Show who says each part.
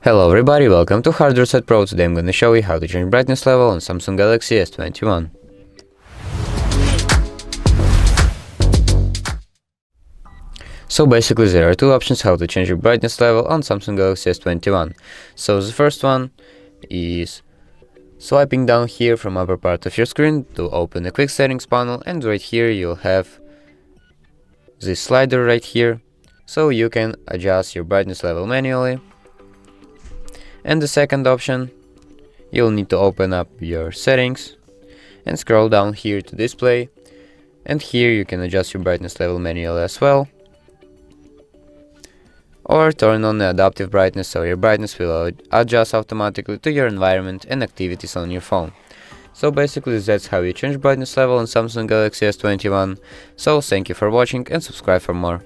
Speaker 1: Hello everybody, welcome to Hardware Set Pro. Today I'm going to show you how to change brightness level on Samsung Galaxy S21. So basically there are two options how to change your brightness level on Samsung Galaxy S21. So the first one is swiping down here from upper part of your screen to open the quick settings panel, and right here you'll have this slider right here, so you can adjust your brightness level manually. And the second option, you'll need to open up your settings and scroll down here to display, and here you can adjust your brightness level manually as well, or turn on the adaptive brightness so your brightness will adjust automatically to your environment and activities on your phone. So basically that's how you change brightness level on Samsung Galaxy S21. So thank you for watching and subscribe for more.